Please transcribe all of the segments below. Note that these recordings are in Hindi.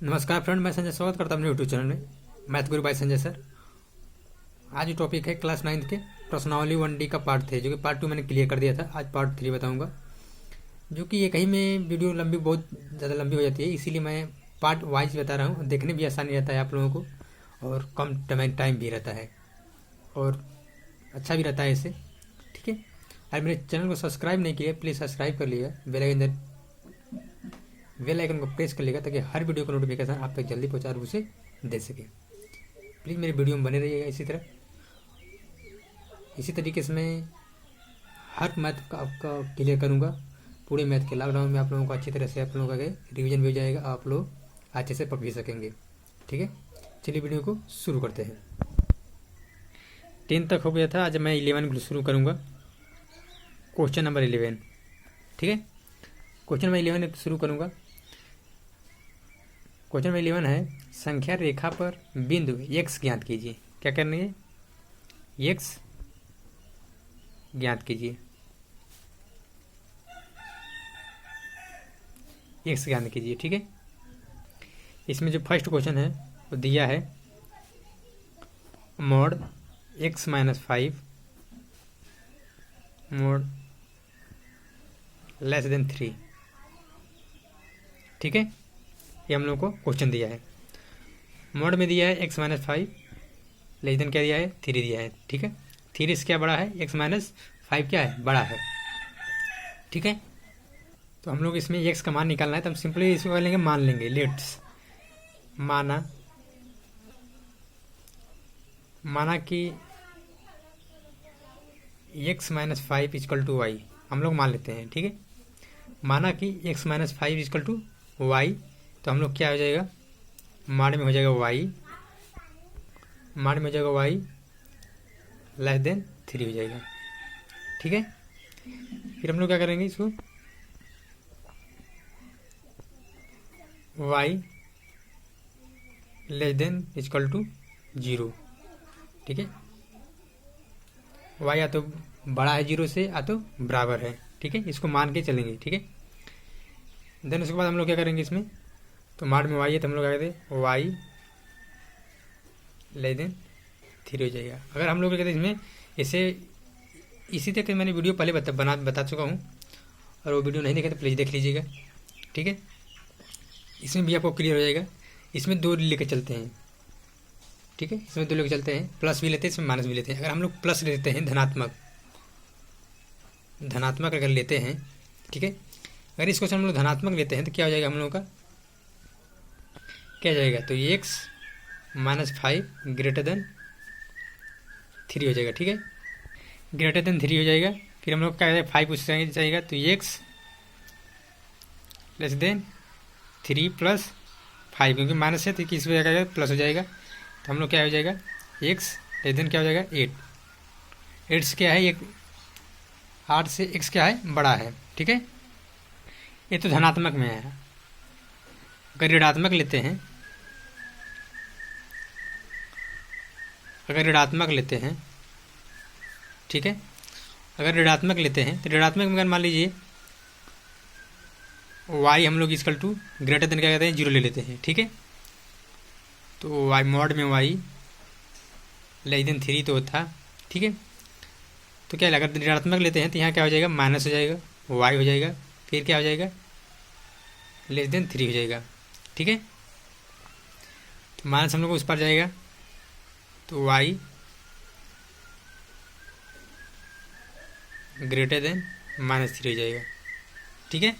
नमस्कार फ्रेंड, मैं संजय स्वागत करता हूं अपने यूट्यूब चैनल में मैथ गुरु बाय संजय सर। आज जो टॉपिक है क्लास 9 के प्रश्नावली 1D का पार्ट थे, जो कि पार्ट 2 मैंने क्लियर कर दिया था। आज पार्ट 3 बताऊंगा, जो कि एक ही में वीडियो बहुत ज़्यादा लंबी हो जाती है, इसीलिए मैं पार्ट वाइज बता रहा हूँ। देखने भी आसानी रहता है आप लोगों को, और कम टाइम भी रहता है, और अच्छा भी रहता है इससे। ठीक है, अगर मेरे चैनल को सब्सक्राइब नहीं किया, प्लीज़ सब्सक्राइब कर लिया, बेल आइकन को प्रेस कर लेगा, ताकि हर वीडियो का नोटिफिकेशन आप तक जल्दी पहुंचा और उसे दे सके। प्लीज़ मेरे वीडियो में बने रहिएगा इसी तरीके से मैं हर मैथ का आपका क्लियर करूंगा। पूरे मैथ के लॉकडाउन में आप लोगों को अच्छी तरह से आप लोगों का रिवीजन भी हो जाएगा, आप लोग अच्छे से पढ़ भी सकेंगे। ठीक है, चलिए वीडियो को शुरू करते हैं। 10 तक हो गया था, आज मैं 11 शुरू करूँगा। Question number 11। ठीक है, क्वेश्चन नंबर 11 शुरू करूँगा। क्वेश्चन नंबर 11 है, संख्या रेखा पर बिंदु x ज्ञात कीजिए। क्या करनी है? x ज्ञात कीजिए। x ज्ञात कीजिए। ठीक है, इसमें जो फर्स्ट क्वेश्चन है वो दिया है mod x - 5 mod <3। ठीक है, ये हम लोग को क्वेश्चन दिया है। मोड में दिया है x - 5, लेस देन क्या दिया है? 3 दिया है। ठीक है, 3 से क्या बड़ा है? x - 5 क्या है? बड़ा है। ठीक है, तो हम लोग इसमें x का मान निकालना है, तो हम सिंपली इसको लेंगे, मान लेंगे। लेट्स माना कि x - 5 = y हम लोग मान लेते हैं। ठीक है, माना कि x - 5 = y, तो हम लोग क्या हो जाएगा? माड में हो जाएगा y, माड में हो जाएगा y <3 हो जाएगा। ठीक है, फिर हम लोग क्या करेंगे? इसको y <= 0। ठीक है, y या तो बड़ा है 0 से, या तो बराबर है। ठीक है, इसको मान के चलेंगे। ठीक है, देन उसके बाद हम लोग क्या करेंगे? इसमें तो माड में y है, तो हम लोग क्या कहते हैं? y <3 हो जाएगा। अगर हम लोग क्या कहते हैं इसमें, इसे इसी तक मैंने वीडियो पहले बता चुका हूँ, और वो वीडियो नहीं देखे तो प्लीज़ देख लीजिएगा। ठीक है, इसमें भी आपको क्लियर हो जाएगा। इसमें 2 लेकर चलते हैं। ठीक है, इसमें 2 लेकर चलते हैं, प्लस भी लेते हैं, इसमें माइनस भी लेते हैं। अगर हम लोग प्लस लेते हैं, धनात्मक अगर लेते हैं, ठीक है, अगर इसको हम लोग धनात्मक लेते हैं, तो क्या हो जाएगा? हम लोगों का क्या जाएगा? तो x - 5 > 3 हो जाएगा। ठीक है, <3 हो जाएगा। फिर हम लोग क्या करें? 5 पूछ जाएगा, तो x <3 + 5, क्योंकि माइनस है तो किस पे जाएगा? प्लस हो जाएगा। तो हम लोग क्या हो जाएगा? x क्या हो जाएगा? 8। 8 से क्या है? 8 से x क्या है? बड़ा है। ठीक है, ये तो धनात्मक में है। अगर ऋणात्मक लेते हैं, ठीक है, अगर ऋणात्मक लेते हैं, तो ऋणात्मक में अगर मान लीजिए y हम लोग = ग्रेटर देन क्या कहते हैं? 0 ले लेते हैं। ठीक है, तो y मॉड में y <3 तो था। ठीक है, तो क्या अगर ऋणात्मक लेते हैं, तो यहाँ क्या हो जाएगा? माइनस हो जाएगा, y हो जाएगा, फिर क्या हो जाएगा? <3 हो जाएगा। ठीक है, तो माइनस हम लोग उस पर जाएगा, तो y <-3 हो जाएगा। ठीक है,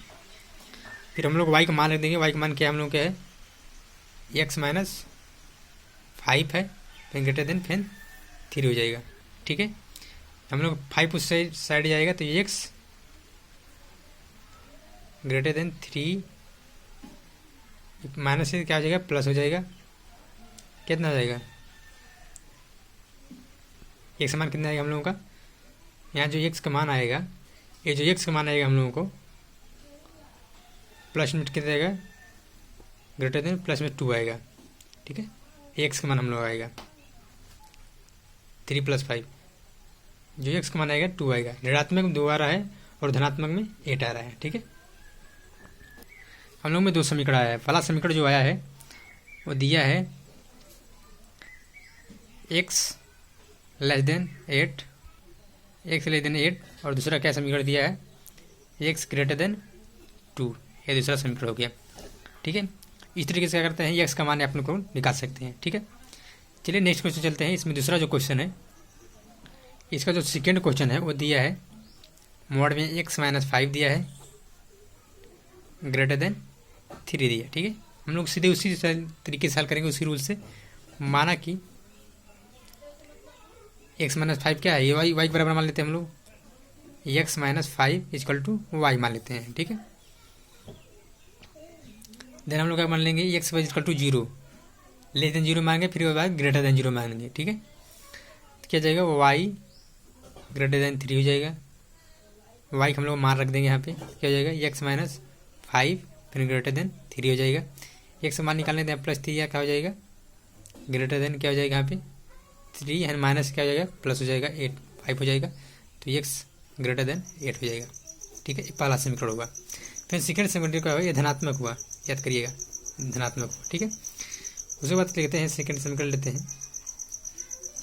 फिर हम लोग y का मान रख देंगे। y का मान क्या हम लोग क्या है? x - 5 है, फिर फिर 3 हो जाएगा। ठीक है, हम लोग 5 उस साइड जाएगा, तो x <3 माइनस से क्या हो जाएगा? प्लस हो जाएगा। कितना हो जाएगा? x का मान कितना आएगा हम लोगों का? यहाँ जो x का मान आएगा, ये जो x का मान आएगा हम लोगों को प्लस में कितना आएगा? प्लस में 2 आएगा। ठीक है, x का मान हम लोग आएगा 3 + 5, जो x का मान आएगा 2 आएगा। ऋणात्मक में 2 आ रहा है, और धनात्मक में 8 आ रहा है। ठीक है, हम लोग में 2 समीकरण आया है। पहला समीकरण जो आया है वो दिया है x less then 8, x less then 8, और दूसरा क्या समीकरण दिया है x ग्रेटर देन 2, ये दूसरा समीकरण हो गया। ठीक है, इस तरीके से क्या करते हैं, x का मान अपने को निकाल सकते हैं। ठीक है, चलिए नेक्स्ट क्वेश्चन चलते हैं। इसमें दूसरा जो क्वेश्चन है, इसका जो सेकेंड क्वेश्चन है वो दिया है मॉड में x माइनस 5 दिया है ग्रेटर देन 3 दिया। ठीक है, हम लोग सीधे उसी तरीके से हल करेंगे, उसी रूल से। माना कि x माइनस 5 क्या है, ये y बराबर मान लेते हैं हम लोग, x minus 5 equal to y मान लेते हैं। ठीक है, देन हम लोग क्या मान लेंगे, x equal to 0, less than 0 मांगे, फिर उसके बाद ग्रेटर देन 0 मांगेंगे। ठीक है, तो क्या जाएगा, y ग्रेटर देन 3 हो जाएगा, y हम लोग मान रख देंगे यहाँ पे, क्या हो जाएगा x माइनस 5 फिर ग्रेटर देन 3 हो जाएगा। x मान निकालने दें प्लस 3, या क्या हो जाएगा ग्रेटर देन क्या हो जाएगा यहाँ पे 3 एंड माइनस क्या हो जाएगा प्लस हो जाएगा 8, 5 हो जाएगा, तो x ग्रेटर देन 8 हो जाएगा। ठीक है, ये पहला समीकरण होगा। फिर सेकेंड समीकरण क्या हुआ, ये धनात्मक हुआ, याद करिएगा धनात्मक हुआ। ठीक है, उसके बाद लेते हैं सेकेंड समीकरण लेते हैं,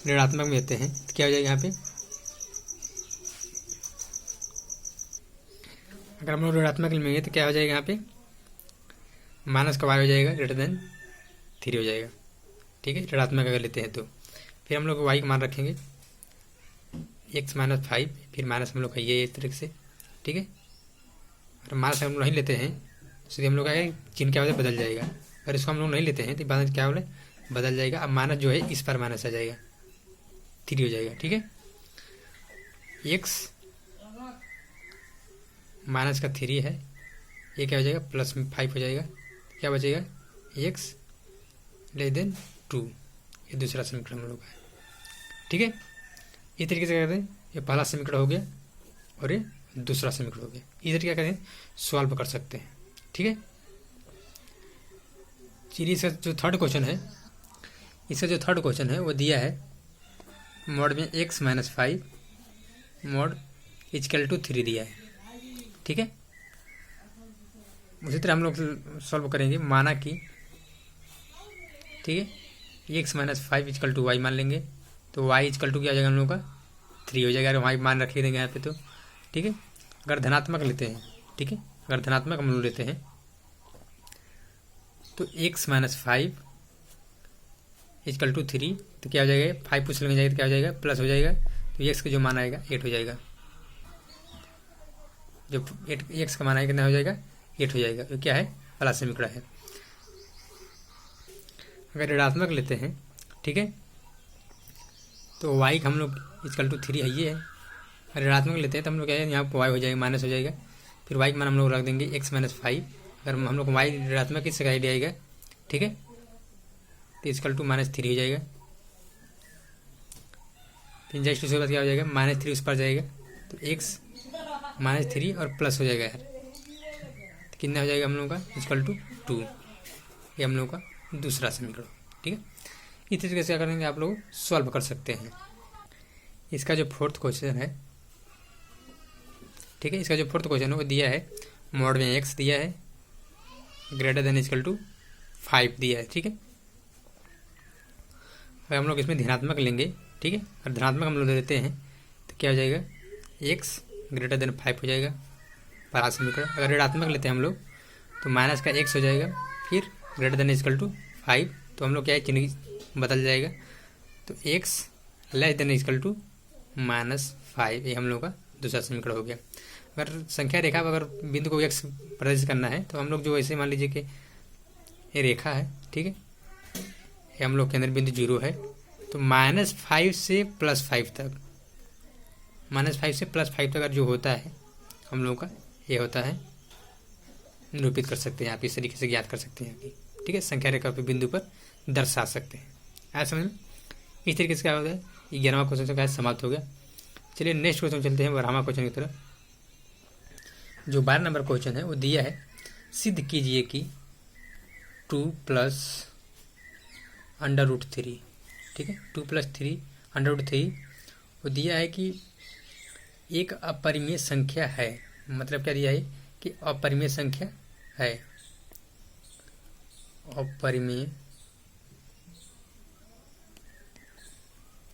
ऋणात्मक में लेते हैं, तो क्या हो जाएगा यहाँ पे, अगर हम लोग ऋणात्मक लेंगे तो क्या हो जाएगा यहाँ पे माइनस का वाई हो जाएगा ग्रेटर देन 3 हो जाएगा। ठीक है, ऋणात्मक अगर लेते हैं तो फिर हम लोग वाई का मान रखेंगे x माइनस 5, फिर माइनस हम लोग का ये तरीके से। ठीक है, और माइनस हम लोग नहीं लेते हैं सीधे हम लोग का चिन्ह क्या हो जाएगा बदल जाएगा, अगर इसको हम लोग नहीं लेते हैं तो बाद क्या हो बदल जाएगा। अब माइनस जो है इस पर माइनस आ जाएगा, 3 हो जाएगा। ठीक है, x माइनस का 3 है, ये क्या हो जाएगा प्लस 5 हो जाएगा, क्या बचेगा x लेस देन 2, ये दूसरा समीकरण हम लोग का है। ठीक है, इस तरीके से क्या करते हैं, ये पहला समीकरण हो गया और ये दूसरा समीकरण हो गया। इधर क्या करें, सॉल्व कर सकते हैं। ठीक है, चलिए इसका जो थर्ड क्वेश्चन है, इसका जो थर्ड क्वेश्चन है वो दिया है मॉड में x minus 5 mod equal to 3 दिया है। ठीक है, उसी तरह हम लोग सॉल्व करेंगे। माना कि ठीक है x minus 5 equal to y मान लेंगे, तो y इजकल टू क्या हो जाएगा हम लोग का 3 हो जाएगा, y मान रख देंगे यहाँ पे तो। ठीक है, अगर धनात्मक लेते हैं, ठीक है अगर धनात्मक हम लोग लेते हैं तो x माइनस 5 इजकल टू 3, तो क्या हो जाएगा 5 पूछ लेंगे जाएगा तो क्या हो जाएगा प्लस हो जाएगा, तो x का जो मान आएगा 8 हो जाएगा, जो 8 x का मान आएगा कितना हो जाएगा 8 हो जाएगा, तो क्या है पहला समीकरण है। अगर ऋणात्मक लेते हैं, ठीक है तो y हम लोग इजकल टू 3 है ये है, अगर ऋणात्मक लेते हैं तो हम लोग क्या है यहाँ y हो जाएगा माइनस हो जाएगा, फिर y का मान हम लोग रख देंगे x माइनस 5, अगर हम लोग y ऋणात्मक किससे साइड आएगा, ठीक है तो इजकल टू माइनस 3 हो जाएगा, फिर जस्ट उसके बाद क्या हो जाएगा माइनस 3 उस पर जाएगा, तो x माइनस 3 और प्लस हो जाएगा यार, तो कितना हो जाएगा हम लोग का इजकल टू 2, ये हम लोग का दूसरा समीकरण। ठीक है, इस तरीके से क्या करेंगे आप लोग सॉल्व कर सकते हैं। इसका जो फोर्थ क्वेश्चन है, ठीक है इसका जो फोर्थ क्वेश्चन है वो दिया है मॉड में x दिया है ग्रेटर देन इजकल टू 5 दिया है। ठीक है, अगर हम लोग इसमें धनात्मक लेंगे, ठीक है अगर धनात्मक हम लोग लेते हैं तो क्या हो जाएगा x ग्रेटर देन 5 हो जाएगा पहला समीकरण। अगर ऋणात्मक लेते हैं हम लोग तो माइनस का x हो जाएगा, फिर ग्रेटर देन इजकल टू 5, तो हम लोग क्या है चिन्ह बदल जाएगा, तो x less than equal to minus 5, ये हम लोग का दूसरा समीकरण हो गया। अगर संख्या रेखा अगर बिंदु को x प्रदर्शित करना है तो हम लोग जो ऐसे मान लीजिए कि ये रेखा है, ठीक है ये हम लोग के अंदर बिंदु 0 है, तो -5 से +5 तक, -5 से +5 तक अगर जो होता है हम लोग का ये होता है, निरूपित कर सकते हैं आप इस तरीके से ज्ञात कर सकते हैं कि ठीक है संख्या रेखा पे बिंदु पर दर्शा सकते हैं। आया समझ में, इस तरीके से क्या होता है, 11वां क्वेश्चन का समाप्त हो गया। चलिए नेक्स्ट क्वेश्चन चलते हैं 12वां क्वेश्चन की तरफ। जो 12 नंबर क्वेश्चन है वो दिया है सिद्ध कीजिए कि 2 प्लस √3, ठीक है 2 प्लस 3 √3 वो दिया है कि एक अपरिमेय संख्या है, मतलब क्या दिया है कि अपरिमेय संख्या है, अपरिमेय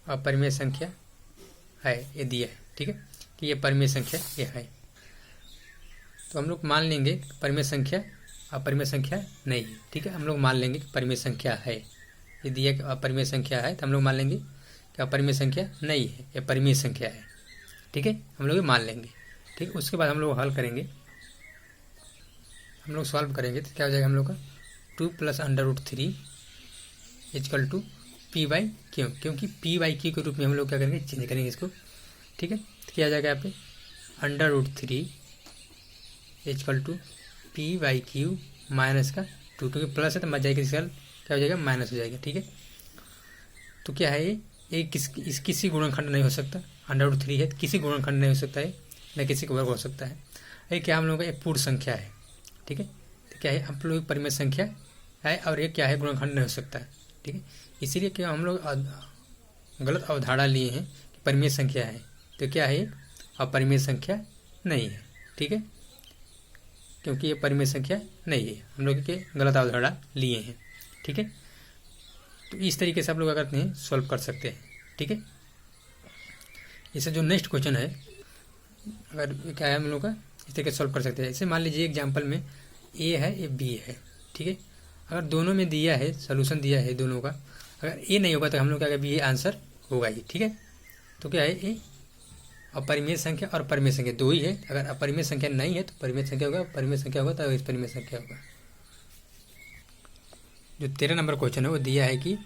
अपरिमेय संख्या है, ये दिया है, ठीक है, कि ये परिमेय संख्या ये है। तो हम लोग मान लेंगे परिमेय संख्या अपरिमेय संख्या नहीं है, ठीक है। हम लोग मान लेंगे कि परिमेय संख्या है, ये दिया कि अपरिमेय संख्या है, तो हम लोग मान लेंगे कि अपरिमेय संख्या नहीं है, ये परिमेय संख्या है, ठीक है। हम लोग ये मान लेंगे, ठीक। उसके बाद हम लोग हल करेंगे, हम लोग सॉल्व करेंगे, तो क्या हो जाएगा हम लोग का 2 + √3 इक्वल टू p/q, क्योंकि p/q के रूप में हम लोग क्या करेंगे, चेंज करेंगे इसको, ठीक है। तो क्या आ जाएगा यहाँ पे √3 इक्वल टू p/q माइनस का 2, क्योंकि प्लस है तो मत जाएगा, इसका क्या हो जाएगा माइनस हो जाएगा, ठीक है। तो क्या है ये किसी गुणनखंड नहीं हो सकता, √3 है तो किसी गुणनखंड नहीं हो सकता है, न किसी का वर्ग हो सकता है। ये क्या हम लोगों का एक पूर्ण संख्या है, ठीक है। तो क्या है हम लोग की परिमेय संख्या है और ये क्या है गुणनखंड नहीं हो सकता है, ठीक है। इसीलिए क्या हम लोग गलत अवधारणा लिए हैं कि परिमेय संख्या है, तो क्या है अपरिमेय संख्या नहीं है, ठीक है, क्योंकि ये परिमेय संख्या नहीं है, हम लोग के गलत अवधारणा लिए हैं, ठीक है। तो इस तरीके से आप लोग करते हैं सॉल्व कर सकते हैं, ठीक है। इससे जो नेक्स्ट क्वेश्चन है, अगर क्या है हम लोग का इस तरीके से सॉल्व कर सकते हैं। जैसे मान लीजिए एग्जाम्पल में ए है ए बी है, ठीक है। अगर दोनों में दिया है सोल्यूशन दिया है दोनों का, अगर ए नहीं होगा तो हम लोग क्या बी आंसर होगा ही, ठीक है। तो क्या है ए अपरिमेय संख्या और परिमेय संख्या दो ही है, अगर अपरिमेय संख्या नहीं है तो परिमेय संख्या होगा, परिमेय संख्या होगा तो परिमेय संख्या होगा। जो 13 नंबर क्वेश्चन है वो दिया है कि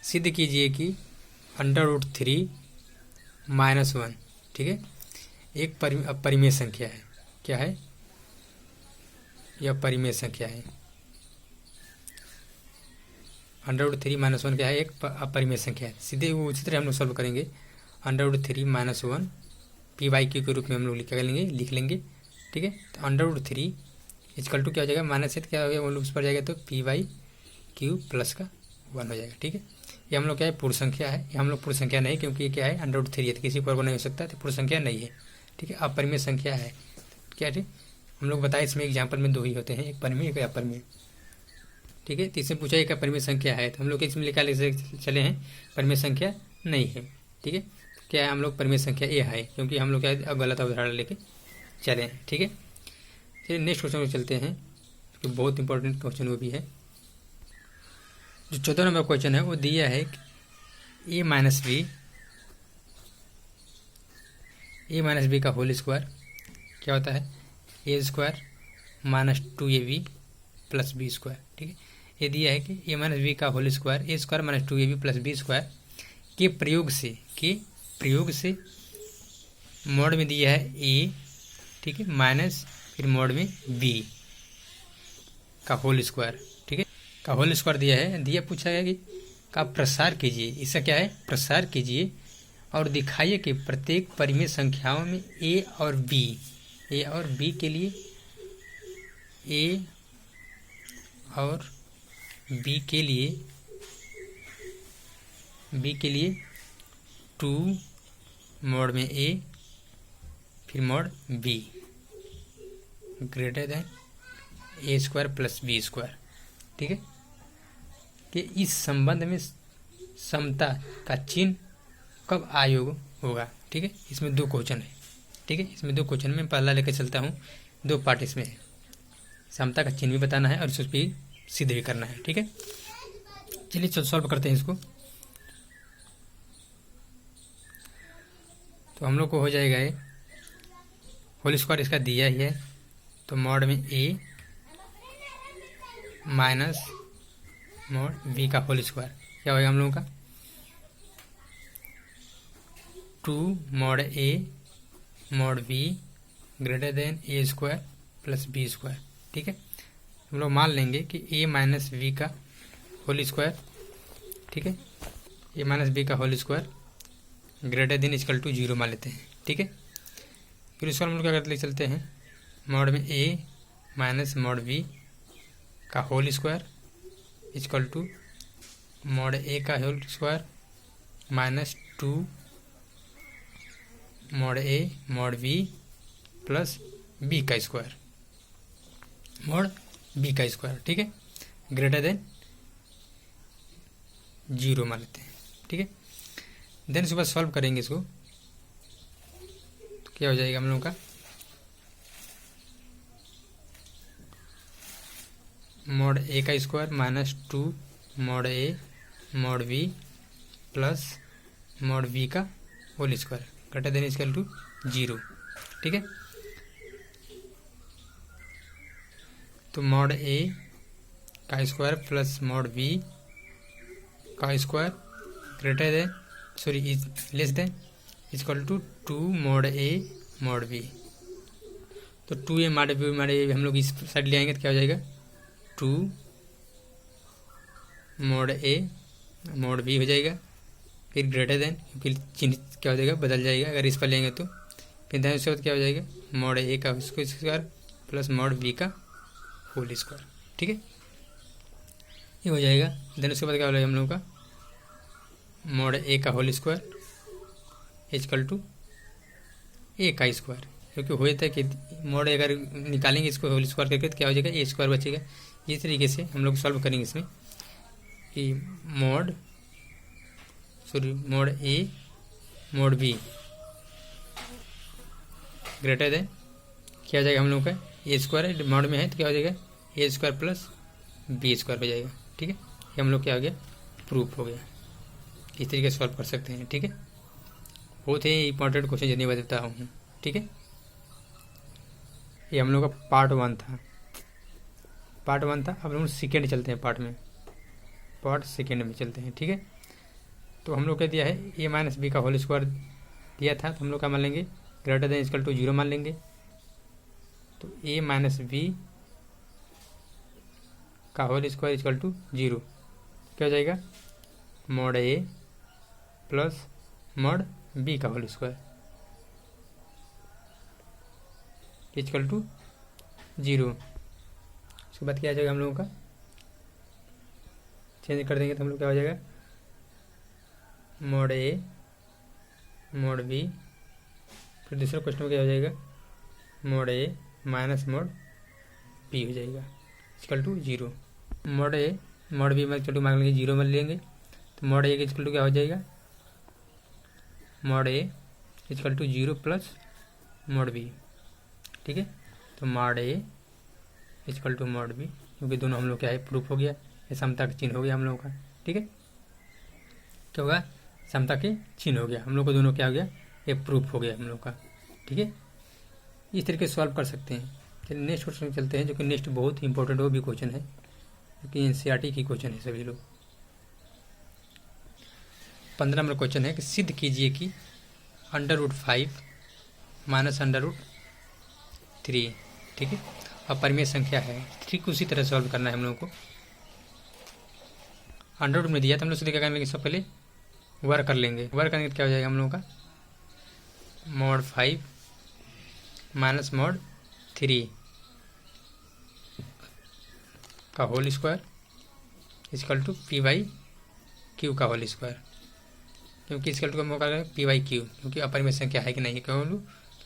सिद्ध कीजिए कि √3 - 1, ठीक है, एक परिमेय संख्या है। क्या है यह परिमेय संख्या है, √3 - 1 क्या है एक अपरिमेय संख्या है। सीधे वो उसी तरह हम लोग सॉल्व करेंगे, √3 - 1 p/q के रूप में हम लोग लिख लेंगे, ठीक है। तो √3 इक्वल टू क्या हो जाएगा माइनस है तो क्या हो गया वो उस पर जाएगा तो p/q प्लस का 1 हो जाएगा, ठीक है। ये हम लोग क्या है पूर्ण संख्या है, ये हम लोग पूर्ण संख्या नहीं, क्योंकि क्या है √3 है तो किसी पर नहीं हो सकता, तो पूर्ण संख्या नहीं है, ठीक है। अपरिमेय संख्या है, क्या है हम लोग बताए इसमें एग्जाम्पल में दो ही होते हैं, एक परिमेय एक अपरिमेय, ठीक है। तो इससे पूछा एक परिमेय संख्या है, तो हम लोग इसमें लिखा चले हैं परिमेय संख्या नहीं है, ठीक है। क्या है हम लोग परिमेय संख्या ए है, क्योंकि हम लोग क्या है गलत अवधारणा लेके चले हैं, ठीक है। चलिए नेक्स्ट क्वेश्चन में चलते हैं, जो बहुत इंपॉर्टेंट क्वेश्चन वो भी है। जो 14 नंबर क्वेश्चन है वो दिया है a - b का होल स्क्वायर क्या होता है a² - 2ab + b², ठीक है। ये दिया है कि a - b का whole square a² - 2ab + b² के प्रयोग से मोड में दिया है a, ठीक है, माइनस फिर मोड में b का होल स्क्वायर, ठीक है, का होल स्क्वायर दिया पूछा गया कि का प्रसार कीजिए, इसका क्या है प्रसार कीजिए और दिखाइए कि प्रत्येक परिमेय संख्याओं में a और b के लिए a और b के लिए 2 मोड में a फिर mode b greater than a² + b², ठीक है, कि इस संबंध में समता का चिन्ह कब आयोग होगा, ठीक है। इसमें दो क्वेश्चन है, ठीक है, इसमें दो क्वेश्चन में पहला लेकर चलता हूँ, दो पार्ट इसमें है, समता का चिन्ह भी बताना है और उस पर सिद्ध भी करना है, ठीक है। चलिए सॉल्व करते हैं इसको। तो हम लोग को हो जाएगा ये होल स्क्वायर इसका दिया ही है, तो मोड में a माइनस मोड b का होल स्क्वायर क्या होगा हम लोगों का 2 mod a mod b greater than a² + b², ठीक है। हम लोग मान लेंगे कि a - b का होल स्क्वायर, ठीक है, a - b का whole square greater than equal to 0 मान लेते हैं, ठीक है। फिर उसको हम लोग क्या करते चलते हैं, मोड में a माइनस मोड b का whole square equal to mod a का whole square minus 2 mod a mod b plus b का स्क्वायर मोड b का स्क्वायर, ठीक है, ग्रेटर देन 0 मान लेते हैं, ठीक है। देन उसके बाद सॉल्व करेंगे इसको, तो क्या हो जाएगा हम लोगों का मॉड ए का स्क्वायर माइनस 2 मॉड ए mod B plus mod B का whole square greater than equal to 0। ठीक है, तो मॉड ए का स्क्वायर प्लस मॉड बी का square greater than less than equal to 2 mod A mod B. तो 2 ए मॉड बी हम लोग इस साइड ले आएंगे तो क्या हो जाएगा 2 मॉड ए मॉड बी हो जाएगा, फिर ग्रेटर देन, क्योंकि चिन्ह क्या हो जाएगा बदल जाएगा अगर इस पर लेंगे तो। फिर देन उसके बाद क्या हो जाएगा मॉड ए का स्क्वायर प्लस मॉड बी का होल स्क्वायर। ठीक है, ये हो जाएगा। देन उसके बाद क्या हो जाएगा हम लोगों का मॉड ए का होल स्क्वायर इक्वल टू ए का स्क्वायर, क्योंकि हो जाता है कि मॉड अगर निकालेंगे इसको होल स्क्वायर करके तो क्या हो जाएगा ए स्क्वायर बचेगा। इस तरीके से हम लोग सॉल्व करेंगे इसमें कि mod A mod be greater than क्या हो जाएगा हम लोग का ए स्क्वायर मॉड में है तो क्या हो जाएगा ए स्क्वायर प्लस बी स्क्वायर हो जाएगा। ठीक है, ये हम लोग क्या हो गया प्रूफ हो गया। इस तरीके से सॉल्व कर सकते हैं। ठीक है, बहुत ही इंपॉर्टेंट क्वेश्चन जितनी बार देता हूँ। ठीक है, ये हम लोग का पार्ट 1 था। अब हम सेकेंड चलते हैं पार्ट सेकेंड में चलते हैं। ठीक है, तो हम लोग क्या दिया है ए माइनस बी का होल स्क्वायर दिया था, तो हम लोग क्या मान लेंगे ग्रेटर देन इक्वल टू 0 मान लेंगे। तो ए माइनस बी का होल स्क्वायर इक्वल टू 0 क्या हो जाएगा मॉड ए प्लस मॉड बी का होल स्क्वायर इक्वल टू 0। उसके बाद क्या आ जाएगा हम लोगों का चेंज कर देंगे तो हम लोग क्या हो जाएगा मॉड ए मॉड बी, फिर दूसरा क्वेश्चन में क्या हो जाएगा mod a minus mod b हो जाएगा equal to 0। Mod A mod b में इक्वल टू मान लेंगे 0 मान लेंगे, तो मॉड ए का इक्वल टू क्या हो जाएगा mod a equal to 0 plus mod b. ठीक है, तो mod a equal to mod b, क्योंकि दोनों हम लोग क्या है प्रूफ हो गया, ये समता का चिन्ह हो गया हम लोगों का। ठीक है, क्या होगा समता के चिन्ह हो गया हम लोग को, दोनों क्या हो गया ये प्रूफ हो गया हम लोग का। ठीक है, इस तरीके से सॉल्व कर सकते हैं। चलिए नेक्स्ट क्वेश्चन चलते हैं, जो कि नेक्स्ट बहुत ही इंपॉर्टेंट वो भी क्वेश्चन है, क्योंकि एनसीईआरटी की क्वेश्चन है सभी लोग। 15 नंबर क्वेश्चन है कि सिद्ध कीजिए कि √5 माइनस √3 ठीक है अपरिमेय संख्या है। ठीक उसी तरह सॉल्व करना है हम लोगों को। अंडर में दिया तो हम लोग सीधे क्या करेंगे सब पहले वर्क कर लेंगे। वर्क करने क्या हो जाएगा हम लोगों का मॉड 5 माइनस मॉड 3 का whole square equal to p/q का होल स्क्वायर, क्योंकि इक्वल टू का मौका p/q, क्योंकि अपरिमेय संख्या है कि नहीं क्या हम लोग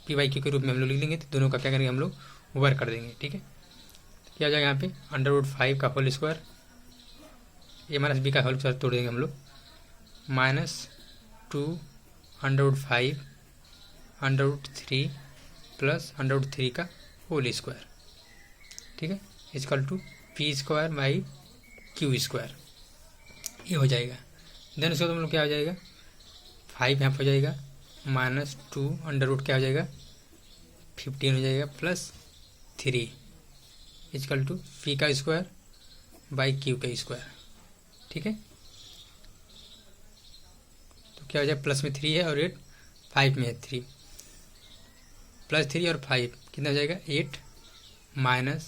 p/q के रूप में हम लोग लिख लेंगे। तो दोनों का क्या करेंगे हम लोग वर्क कर देंगे। ठीक है, क्या हो जाएगा यहाँ पे √5 का होल स्क्वायर ए माइनस बी का होल स्क्वायर तोड़ देंगे हम लोग -2 √5 √3 प्लस √3 का होल स्क्वायर। ठीक है, इक्वल टू p²/q²। ये हो जाएगा। देन उसके बाद हम लोग क्या हो जाएगा 5 यहाँ पर हो जाएगा -2 अंडर क्या हो जाएगा 15 हो जाएगा प्लस 3 इक्वल टू p²/q²। ठीक है, तो क्या हो जाएगा प्लस में 3 है और 8 5 में है 3 प्लस 3 और 5 कितना हो जाएगा 8 -2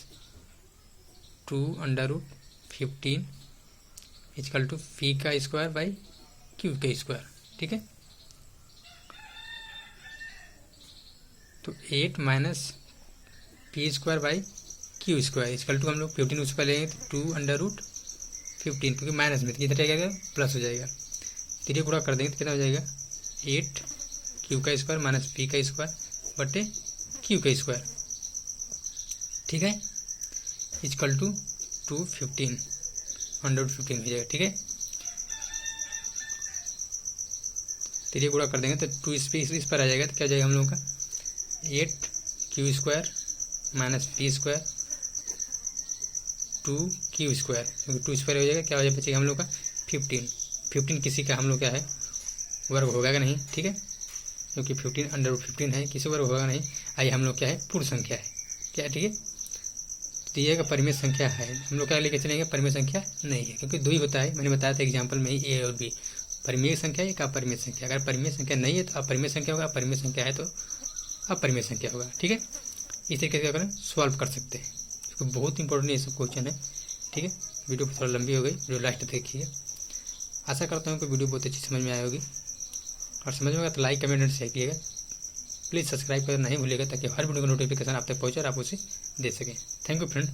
√15 इक्वल टू p²/q²। ठीक है, तो 8 -p²/q² इक्वल टू हम लोग 15 उस पर लेंगे तो 2 √15, क्योंकि माइनस में कितना रहेगा प्लस हो जाएगा। 3 पूरा कर देंगे तो कितना हो जाएगा 8 q² माइनस p² बटे q²। ठीक है, इक्वल टू 215 115 हो जाएगा। ठीक है, तो ये गुणा कर देंगे तो 2 इस पर आ जाएगा, तो क्या हो जाएगा हम लोगों का 8q² माइनस p² 2q², क्योंकि 2 स्क्वायर हो जाएगा, क्या हो जाएगा बचेगा हम लोग का 15 किसी का हम लोग क्या है वर्ग होगा कि नहीं, ठीक है, क्योंकि 15 है, किसी वर्ग होगा नहीं। आइए हम लोग क्या है पूर्ण संख्या है क्या, ठीक है, तो ये का परिमेय संख्या है, हम लोग क्या लेके चलेंगे परिमेय संख्या नहीं है, क्योंकि 2 ही होता है, मैंने बताया था एग्जाम्पल में ही ए और बी, परिमेय संख्या एक अपरिमेय संख्या। अगर परिमेय संख्या नहीं है तो अपरिमेय संख्या होगा, अपरिमेय संख्या है तो अपरिमेय संख्या होगा, ठीक है। इस तरीके से अगर सॉल्व कर सकते हैं, क्योंकि बहुत इंपॉर्टेंट ये सब क्वेश्चन है, ठीक है। वीडियो थोड़ा लंबी हो गई, वीडियो लास्ट तक देखिए। आशा करता हूँ कि वीडियो बहुत अच्छी समझ में आई होगी, और समझ में आएगा तो लाइक कमेंट और शेयर कीजिएगा। प्लीज़ सब्सक्राइब करना नहीं भूलिएगा, ताकि हर वीडियो का नोटिफिकेशन आप तक पहुँचे और आप उसे दे सकें। Thank you friend.